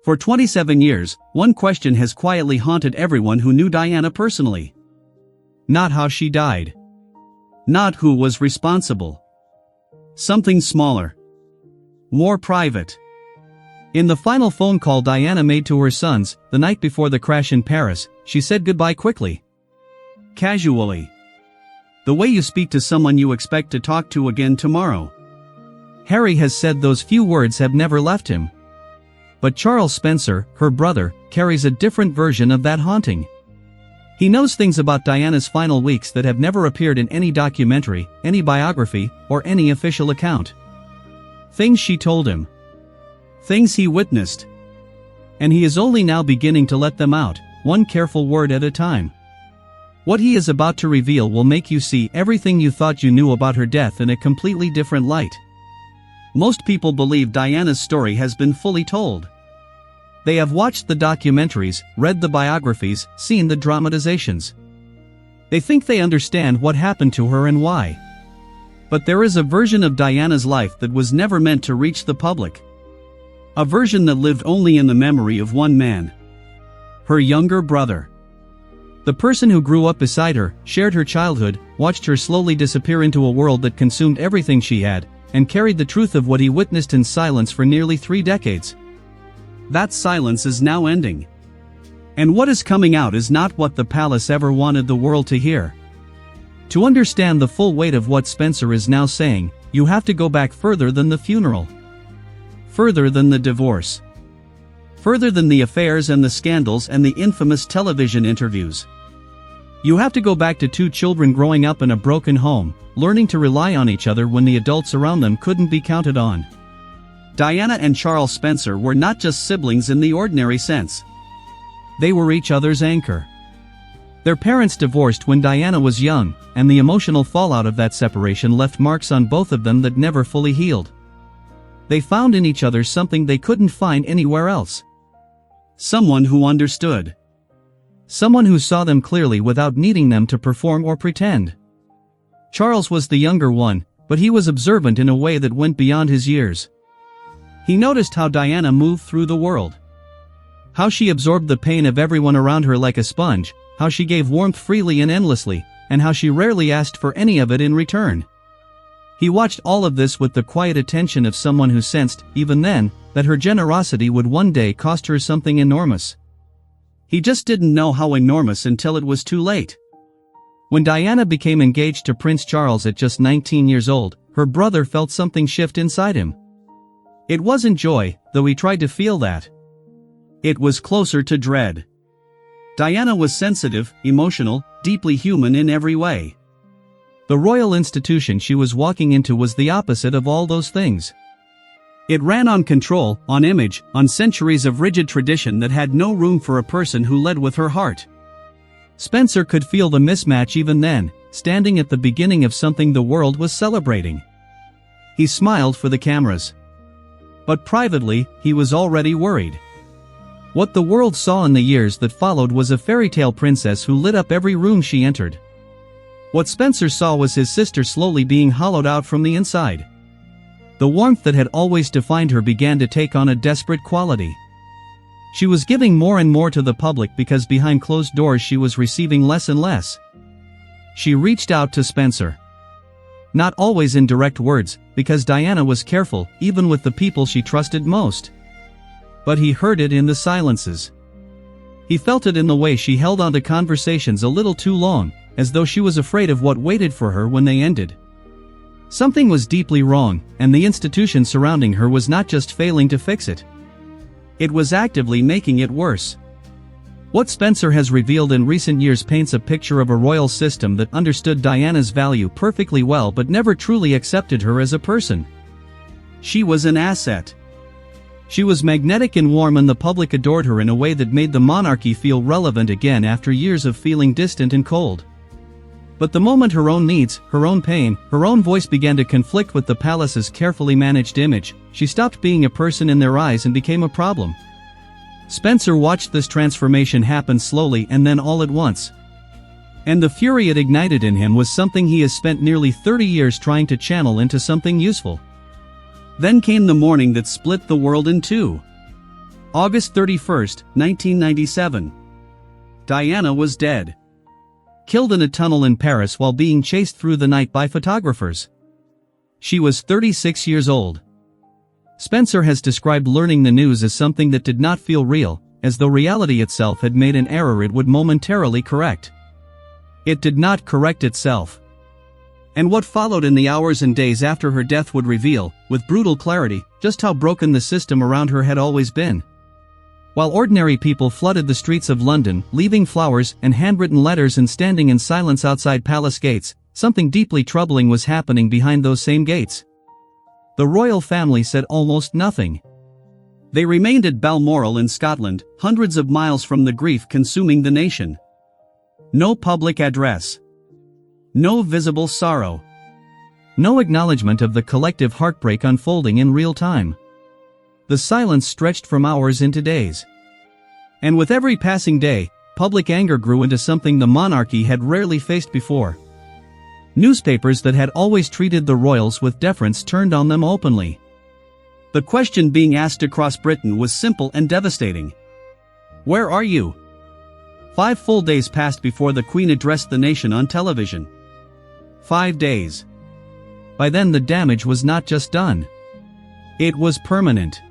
For 27 years, one question has quietly haunted everyone who knew Diana personally. Not how she died. Not who was responsible. Something smaller. More private. In the final phone call Diana made to her sons, the night before the crash in Paris, she said goodbye quickly. Casually. The way you speak to someone you expect to talk to again tomorrow. Harry has said those few words have never left him. But Charles Spencer, her brother, carries a different version of that haunting. He knows things about Diana's final weeks that have never appeared in any documentary, any biography, or any official account. Things she told him. Things he witnessed. And he is only now beginning to let them out, one careful word at a time. What he is about to reveal will make you see everything you thought you knew about her death in a completely different light. Most people believe Diana's story has been fully told. They have watched the documentaries, read the biographies, seen the dramatizations. They think they understand what happened to her and why. But there is a version of Diana's life that was never meant to reach the public. A version that lived only in the memory of one man. Her younger brother. The person who grew up beside her, shared her childhood, watched her slowly disappear into a world that consumed everything she had, and carried the truth of what he witnessed in silence for nearly 3 decades. That silence is now ending. And what is coming out is not what the palace ever wanted the world to hear. To understand the full weight of what Spencer is now saying, you have to go back further than the funeral. Further than the divorce. Further than the affairs and the scandals and the infamous television interviews. You have to go back to 2 children growing up in a broken home, learning to rely on each other when the adults around them couldn't be counted on. Diana and Charles Spencer were not just siblings in the ordinary sense. They were each other's anchor. Their parents divorced when Diana was young, and the emotional fallout of that separation left marks on both of them that never fully healed. They found in each other something they couldn't find anywhere else. Someone who understood. Someone who saw them clearly without needing them to perform or pretend. Charles was the younger one, but he was observant in a way that went beyond his years. He noticed how Diana moved through the world. How she absorbed the pain of everyone around her like a sponge, how she gave warmth freely and endlessly, and how she rarely asked for any of it in return. He watched all of this with the quiet attention of someone who sensed, even then, that her generosity would one day cost her something enormous. He just didn't know how enormous until it was too late. When Diana became engaged to Prince Charles at just 19 years old, her brother felt something shift inside him. It wasn't joy, though he tried to feel that. It was closer to dread. Diana was sensitive, emotional, deeply human in every way. The royal institution she was walking into was the opposite of all those things. It ran on control, on image, on centuries of rigid tradition that had no room for a person who led with her heart. Spencer could feel the mismatch even then, standing at the beginning of something the world was celebrating. He smiled for the cameras. But privately, he was already worried. What the world saw in the years that followed was a fairy tale princess who lit up every room she entered. What Spencer saw was his sister slowly being hollowed out from the inside. The warmth that had always defined her began to take on a desperate quality. She was giving more and more to the public because behind closed doors she was receiving less and less. She reached out to Spencer. Not always in direct words, because Diana was careful, even with the people she trusted most. But he heard it in the silences. He felt it in the way she held on to conversations a little too long, as though she was afraid of what waited for her when they ended. Something was deeply wrong, and the institution surrounding her was not just failing to fix it. It was actively making it worse. What Spencer has revealed in recent years paints a picture of a royal system that understood Diana's value perfectly well but never truly accepted her as a person. She was an asset. She was magnetic and warm, and the public adored her in a way that made the monarchy feel relevant again after years of feeling distant and cold. But the moment her own needs, her own pain, her own voice began to conflict with the palace's carefully managed image, she stopped being a person in their eyes and became a problem. Spencer watched this transformation happen slowly and then all at once. And the fury it ignited in him was something he has spent nearly 30 years trying to channel into something useful. Then came the morning that split the world in two. August 31, 1997. Diana was dead. Killed in a tunnel in Paris while being chased through the night by photographers. She was 36 years old. Spencer has described learning the news as something that did not feel real, as though reality itself had made an error it would momentarily correct. It did not correct itself. And what followed in the hours and days after her death would reveal, with brutal clarity, just how broken the system around her had always been. While ordinary people flooded the streets of London, leaving flowers and handwritten letters and standing in silence outside palace gates, something deeply troubling was happening behind those same gates. The royal family said almost nothing. They remained at Balmoral in Scotland, hundreds of miles from the grief consuming the nation. No public address. No visible sorrow. No acknowledgement of the collective heartbreak unfolding in real time. The silence stretched from hours into days. And with every passing day, public anger grew into something the monarchy had rarely faced before. Newspapers that had always treated the royals with deference turned on them openly. The question being asked across Britain was simple and devastating. Where are you? 5 full days passed before the Queen addressed the nation on television. 5 days. By then the damage was not just done. It was permanent.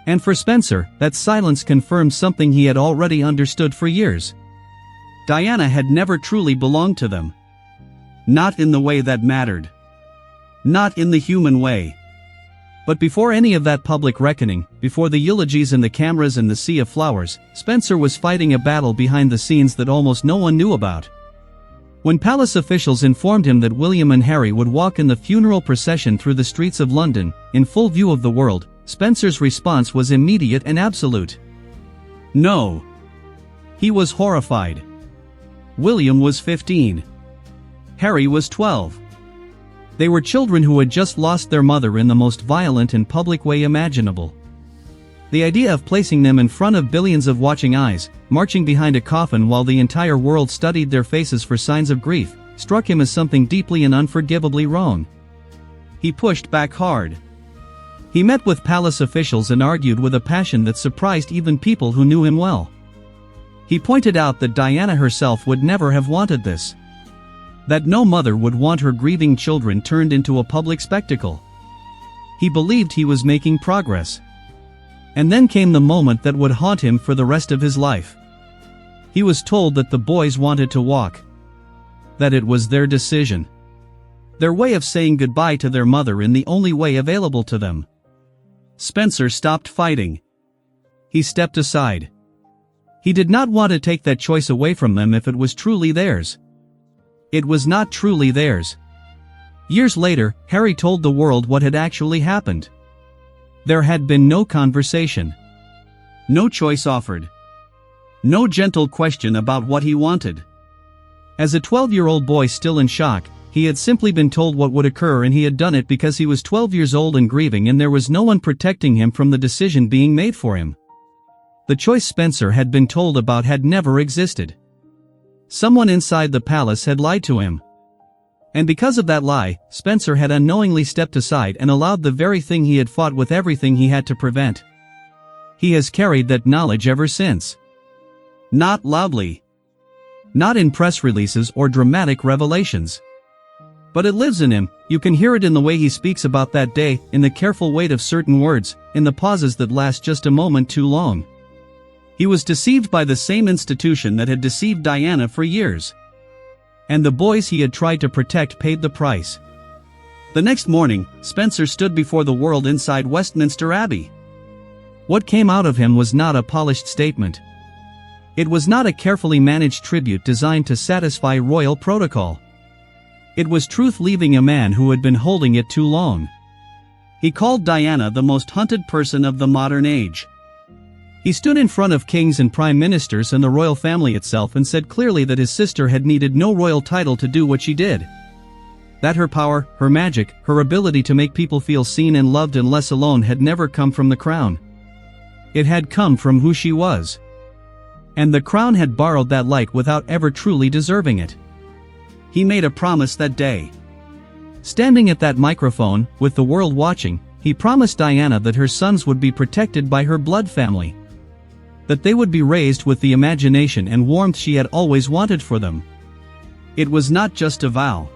And for Spencer, that silence confirmed something he had already understood for years. Diana had never truly belonged to them. Not in the way that mattered. Not in the human way. But before any of that public reckoning, before the eulogies and the cameras and the sea of flowers, Spencer was fighting a battle behind the scenes that almost no one knew about. When palace officials informed him that William and Harry would walk in the funeral procession through the streets of London, in full view of the world, Spencer's response was immediate and absolute. No. He was horrified. William was 15. Harry was 12. They were children who had just lost their mother in the most violent and public way imaginable. The idea of placing them in front of billions of watching eyes, marching behind a coffin while the entire world studied their faces for signs of grief, struck him as something deeply and unforgivably wrong. He pushed back hard. He met with palace officials and argued with a passion that surprised even people who knew him well. He pointed out that Diana herself would never have wanted this. That no mother would want her grieving children turned into a public spectacle. He believed he was making progress. And then came the moment that would haunt him for the rest of his life. He was told that the boys wanted to walk. That it was their decision. Their way of saying goodbye to their mother in the only way available to them. Spencer stopped fighting. He stepped aside. He did not want to take that choice away from them if it was truly theirs. It was not truly theirs. Years later, Harry told the world what had actually happened. There had been no conversation. No choice offered. No gentle question about what he wanted. As a 12-year-old boy still in shock, he had simply been told what would occur, and he had done it because he was 12 years old and grieving, and there was no one protecting him from the decision being made for him. The choice Spencer had been told about had never existed. Someone inside the palace had lied to him. And because of that lie, Spencer had unknowingly stepped aside and allowed the very thing he had fought with everything he had to prevent. He has carried that knowledge ever since. Not loudly. Not in press releases or dramatic revelations. But it lives in him. You can hear it in the way he speaks about that day, in the careful weight of certain words, in the pauses that last just a moment too long. He was deceived by the same institution that had deceived Diana for years. And the boys he had tried to protect paid the price. The next morning, Spencer stood before the world inside Westminster Abbey. What came out of him was not a polished statement. It was not a carefully managed tribute designed to satisfy royal protocol. It was truth leaving a man who had been holding it too long. He called Diana the most hunted person of the modern age. He stood in front of kings and prime ministers and the royal family itself and said clearly that his sister had needed no royal title to do what she did. That her power, her magic, her ability to make people feel seen and loved and less alone had never come from the crown. It had come from who she was. And the crown had borrowed that light without ever truly deserving it. He made a promise that day. Standing at that microphone, with the world watching, He promised Diana that her sons would be protected by her blood family. That they would be raised with the imagination and warmth she had always wanted for them. It was not just a vow.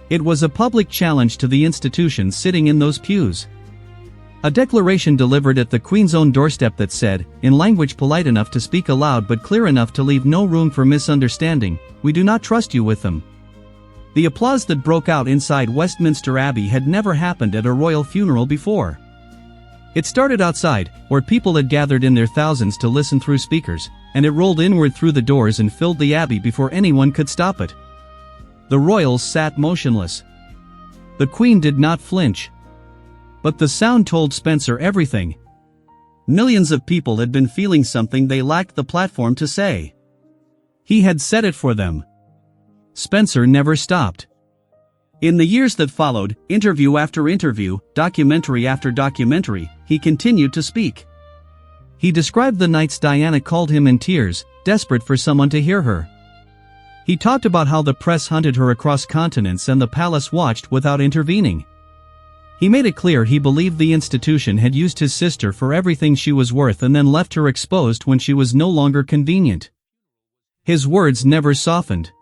It was a public challenge to the institutions sitting in those pews. A declaration delivered at the Queen's own doorstep that said, in language polite enough to speak aloud but clear enough to leave no room for misunderstanding, "We do not trust you with them." The applause that broke out inside Westminster Abbey had never happened at a royal funeral before. It started outside, where people had gathered in their thousands to listen through speakers, and it rolled inward through the doors and filled the Abbey before anyone could stop it. The royals sat motionless. The Queen did not flinch. But the sound told Spencer everything. Millions of people had been feeling something they lacked the platform to say. He had said it for them. Spencer never stopped. In the years that followed, interview after interview, documentary after documentary, he continued to speak. He described the nights Diana called him in tears, desperate for someone to hear her. He talked about how the press hunted her across continents and the palace watched without intervening. He made it clear he believed the institution had used his sister for everything she was worth and then left her exposed when she was no longer convenient. His words never softened.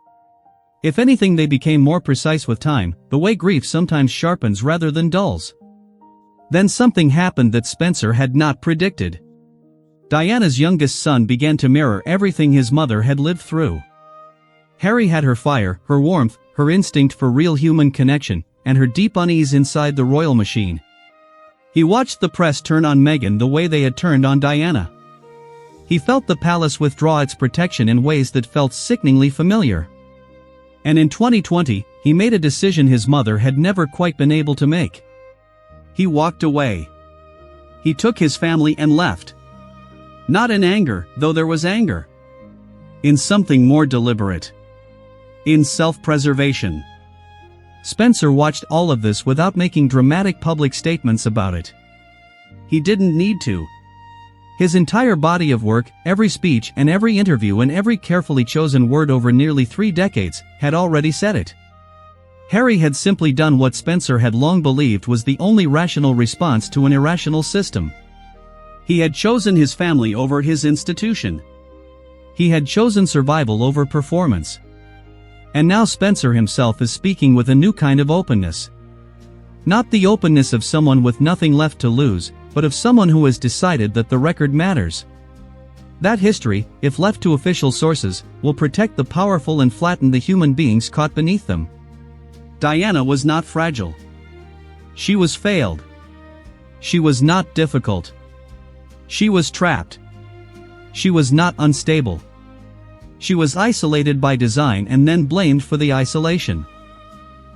If anything, they became more precise with time, the way grief sometimes sharpens rather than dulls. Then something happened that Spencer had not predicted. Diana's youngest son began to mirror everything his mother had lived through. Harry had her fire, her warmth, her instinct for real human connection, and her deep unease inside the royal machine. He watched the press turn on Meghan the way they had turned on Diana. He felt the palace withdraw its protection in ways that felt sickeningly familiar. And in 2020, he made a decision his mother had never quite been able to make. He walked away. He took his family and left. Not in anger, though there was anger. In something more deliberate. In self-preservation. Spencer watched all of this without making dramatic public statements about it. He didn't need to. His entire body of work, every speech and every interview and every carefully chosen word over nearly 3 decades, had already said it. Harry had simply done what Spencer had long believed was the only rational response to an irrational system. He had chosen his family over his institution. He had chosen survival over performance. And now Spencer himself is speaking with a new kind of openness. Not the openness of someone with nothing left to lose, but of someone who has decided that the record matters. That history, if left to official sources, will protect the powerful and flatten the human beings caught beneath them. Diana was not fragile. She was failed. She was not difficult. She was trapped. She was not unstable. She was isolated by design and then blamed for the isolation.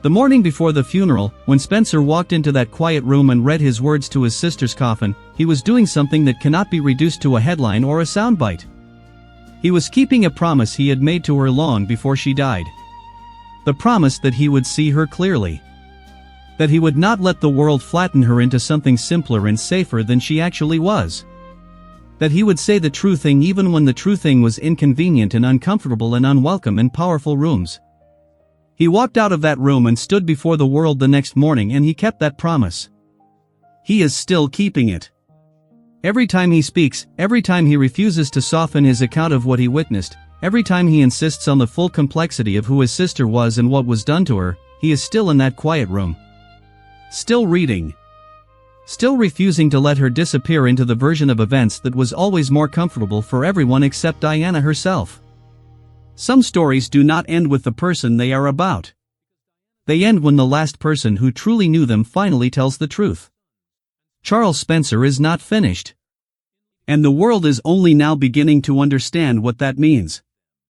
The morning before the funeral, when Spencer walked into that quiet room and read his words to his sister's coffin, he was doing something that cannot be reduced to a headline or a soundbite. He was keeping a promise he had made to her long before she died. The promise that he would see her clearly. That he would not let the world flatten her into something simpler and safer than she actually was. That he would say the true thing even when the true thing was inconvenient and uncomfortable and unwelcome in powerful rooms. He walked out of that room and stood before the world the next morning, and he kept that promise. He is still keeping it. Every time he speaks, every time he refuses to soften his account of what he witnessed, every time he insists on the full complexity of who his sister was and what was done to her, he is still in that quiet room. Still reading. Still refusing to let her disappear into the version of events that was always more comfortable for everyone except Diana herself. Some stories do not end with the person they are about. They end when the last person who truly knew them finally tells the truth. Charles Spencer is not finished. And the world is only now beginning to understand what that means.